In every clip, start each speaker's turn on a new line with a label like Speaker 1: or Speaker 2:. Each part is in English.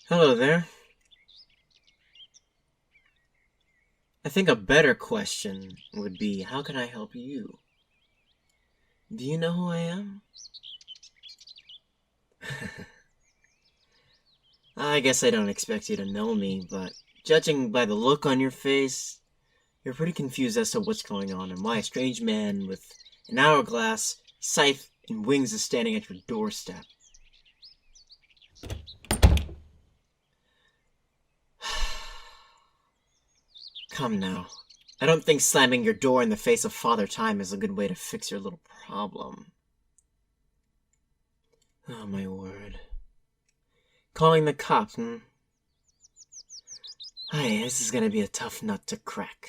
Speaker 1: Hello there. I think a better question would be, how can I help you? Do you know who I am? I guess I don't expect you to know me, but judging by the look on your face, you're pretty confused as to what's going on and why a strange man with an hourglass, scythe, and wings is standing at your doorstep. Come now. I don't think slamming your door in the face of Father Time is a good way to fix your little problem. Oh, my word. Calling the cops, Hey, this is gonna be a tough nut to crack.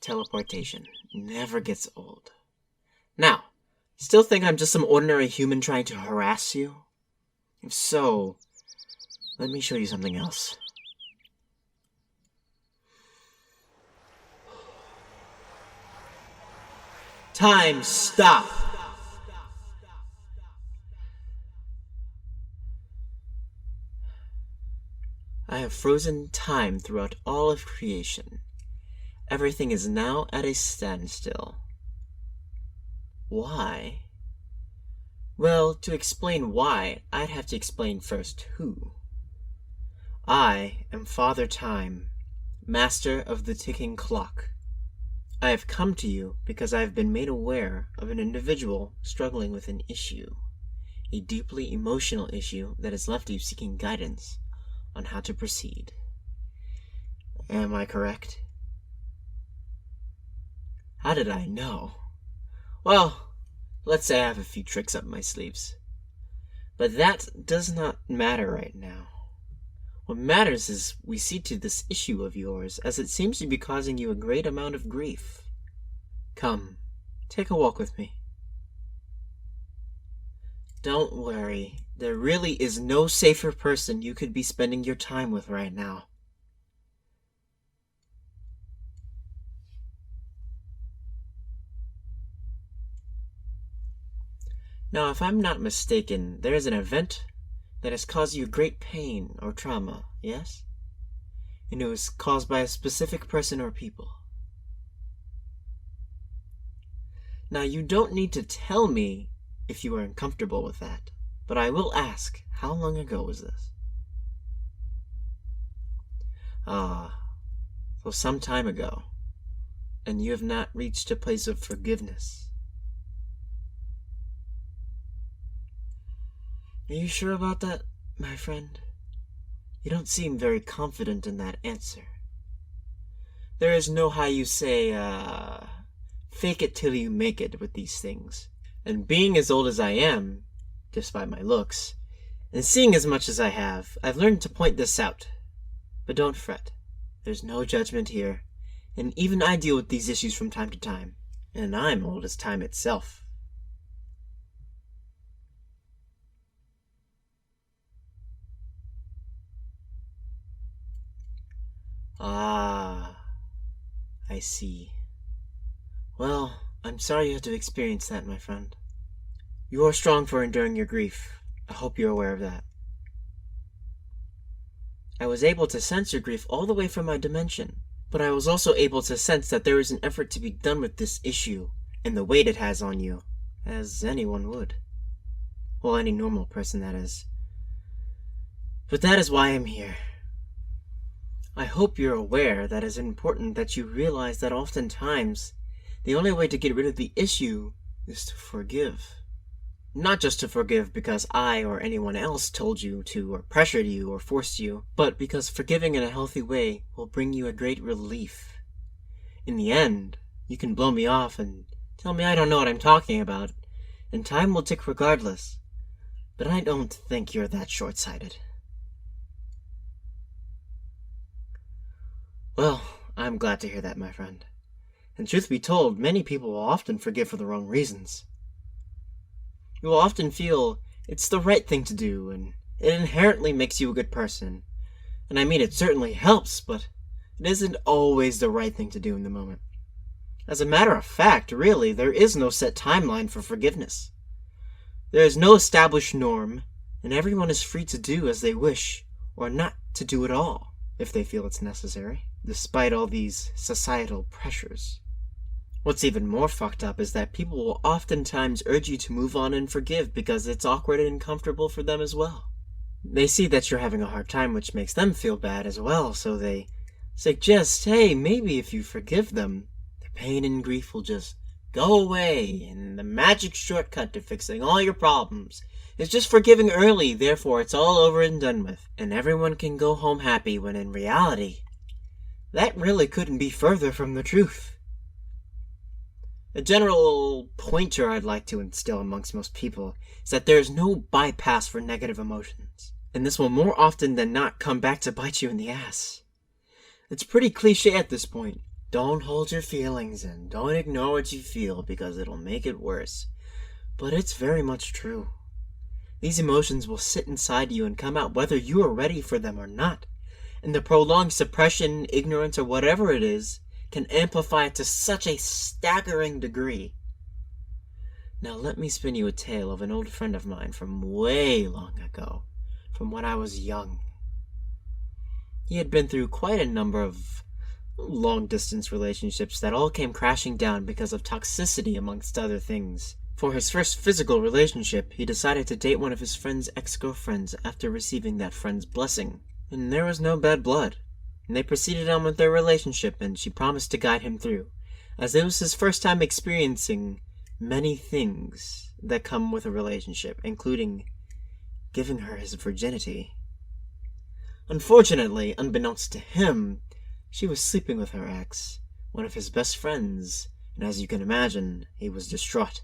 Speaker 1: Teleportation. Never gets old. Now, still think I'm just some ordinary human trying to harass you? If so, let me show you something else. Time, stop! I have frozen time throughout all of creation. Everything is now at a standstill. Why? Well, to explain why, I'd have to explain first who. I am Father Time, master of the ticking clock. I have come to you because I have been made aware of an individual struggling with an issue, a deeply emotional issue that has left you seeking guidance on how to proceed. Am I correct? How did I know? Well, let's say I have a few tricks up my sleeves. But that does not matter right now. What matters is we see to this issue of yours, as it seems to be causing you a great amount of grief. Come, take a walk with me. Don't worry, there really is no safer person you could be spending your time with right now. Now, if I'm not mistaken, there is an event that has caused you great pain or trauma, yes? And it was caused by a specific person or people. Now, you don't need to tell me if you are uncomfortable with that, but I will ask, how long ago was this? So some time ago, and you have not reached a place of forgiveness. Are you sure about that, my friend? You don't seem very confident in that answer. There is no how you say, fake it till you make it with these things. And being as old as I am, despite my looks, and seeing as much as I have, I've learned to point this out. But don't fret. There's no judgment here, and even I deal with these issues from time to time, and I'm old as time itself. I see. Well, I'm sorry you had to experience that, my friend. You are strong for enduring your grief. I hope you're aware of that. I was able to sense your grief all the way from my dimension, but I was also able to sense that there is an effort to be done with this issue, and the weight it has on you, as anyone would. Well, any normal person, that is. But that is why I'm here. I hope you're aware that it's important that you realize that oftentimes, the only way to get rid of the issue is to forgive. Not just to forgive because I or anyone else told you to, or pressured you, or forced you, but because forgiving in a healthy way will bring you a great relief. In the end, you can blow me off and tell me I don't know what I'm talking about, and time will tick regardless. But I don't think you're that short-sighted. Well, I'm glad to hear that, my friend. And truth be told, many people will often forgive for the wrong reasons. You will often feel it's the right thing to do, and it inherently makes you a good person. And I mean, it certainly helps, but it isn't always the right thing to do in the moment. As a matter of fact, really, there is no set timeline for forgiveness. There is no established norm, and everyone is free to do as they wish, or not to do at all, if they feel it's necessary, despite all these societal pressures. What's even more fucked up is that people will oftentimes urge you to move on and forgive because it's awkward and uncomfortable for them as well. They see that you're having a hard time, which makes them feel bad as well, so they suggest, hey, maybe if you forgive them, their pain and grief will just go away, and the magic shortcut to fixing all your problems is just forgiving early, therefore it's all over and done with, and everyone can go home happy, when in reality, that really couldn't be further from the truth. A general pointer I'd like to instill amongst most people is that there is no bypass for negative emotions, and this will more often than not come back to bite you in the ass. It's pretty cliche at this point. Don't hold your feelings in, don't ignore what you feel because it'll make it worse. But it's very much true. These emotions will sit inside you and come out whether you are ready for them or not, and the prolonged suppression, ignorance, or whatever it is, can amplify it to such a staggering degree. Now let me spin you a tale of an old friend of mine from way long ago, from when I was young. He had been through quite a number of long-distance relationships that all came crashing down because of toxicity amongst other things. For his first physical relationship, he decided to date one of his friend's ex-girlfriends after receiving that friend's blessing. And there was no bad blood. And they proceeded on with their relationship, and she promised to guide him through, as it was his first time experiencing many things that come with a relationship, including giving her his virginity. Unfortunately, unbeknownst to him, she was sleeping with her ex, one of his best friends, and as you can imagine, he was distraught.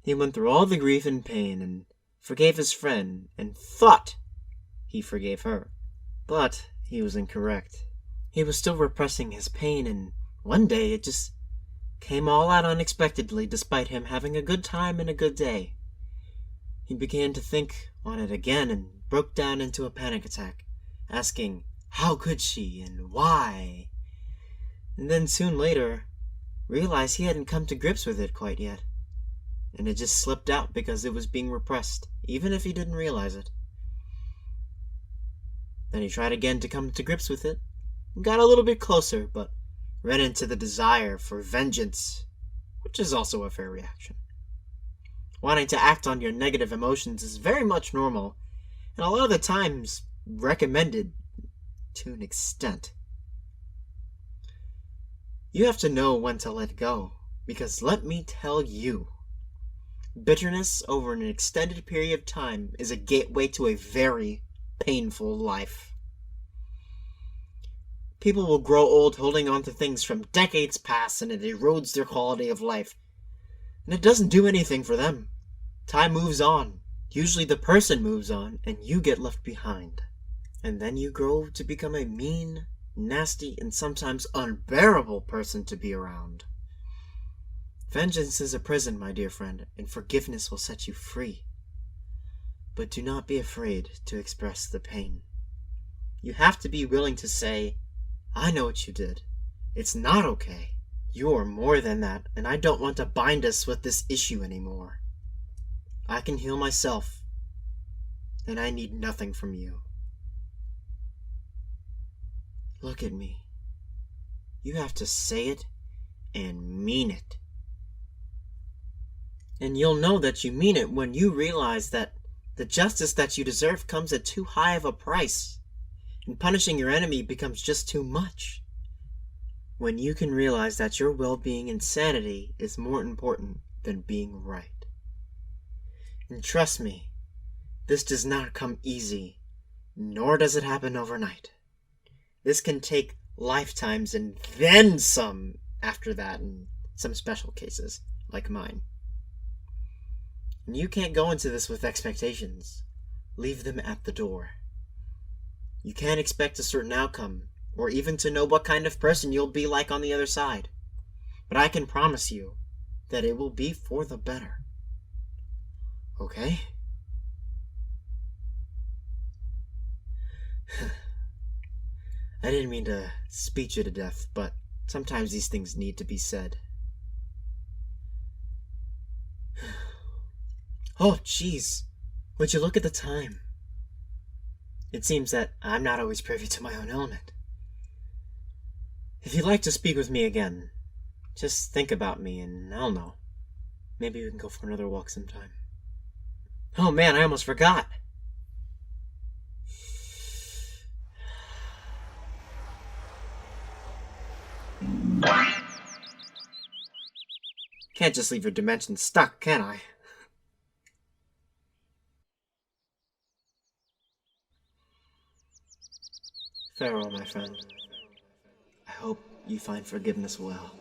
Speaker 1: He went through all the grief and pain, and forgave his friend, and thought he forgave her. But he was incorrect. He was still repressing his pain, and one day it just came all out unexpectedly despite him having a good time and a good day. He began to think on it again and broke down into a panic attack, asking how could she and why? And then soon later realized he hadn't come to grips with it quite yet, and it just slipped out because it was being repressed, even if he didn't realize it. Then he tried again to come to grips with it, and got a little bit closer, but ran into the desire for vengeance, which is also a fair reaction. Wanting to act on your negative emotions is very much normal, and a lot of the times recommended to an extent. You have to know when to let go, because let me tell you, bitterness over an extended period of time is a gateway to a very painful life. People will grow old holding on to things from decades past, and it erodes their quality of life. And it doesn't do anything for them. Time moves on. Usually the person moves on, and you get left behind. And then you grow to become a mean, nasty, and sometimes unbearable person to be around. Vengeance is a prison, my dear friend, and forgiveness will set you free. But do not be afraid to express the pain. You have to be willing to say, I know what you did. It's not okay. You are more than that, and I don't want to bind us with this issue anymore. I can heal myself, and I need nothing from you. Look at me. You have to say it and mean it. And you'll know that you mean it when you realize that the justice that you deserve comes at too high of a price, and punishing your enemy becomes just too much. When you can realize that your well-being and sanity is more important than being right. And trust me, this does not come easy, nor does it happen overnight. This can take lifetimes and then some after that in some special cases, like mine. And you can't go into this with expectations. Leave them at the door. You can't expect a certain outcome, or even to know what kind of person you'll be like on the other side. But I can promise you that it will be for the better. Okay? I didn't mean to speech you to death, but sometimes these things need to be said. Oh, jeez. Would you look at the time? It seems that I'm not always privy to my own element. If you'd like to speak with me again, just think about me and I'll know. Maybe we can go for another walk sometime. Oh man, I almost forgot. Can't just leave your dimension stuck, can I? Farewell, my friend. I hope you find forgiveness well.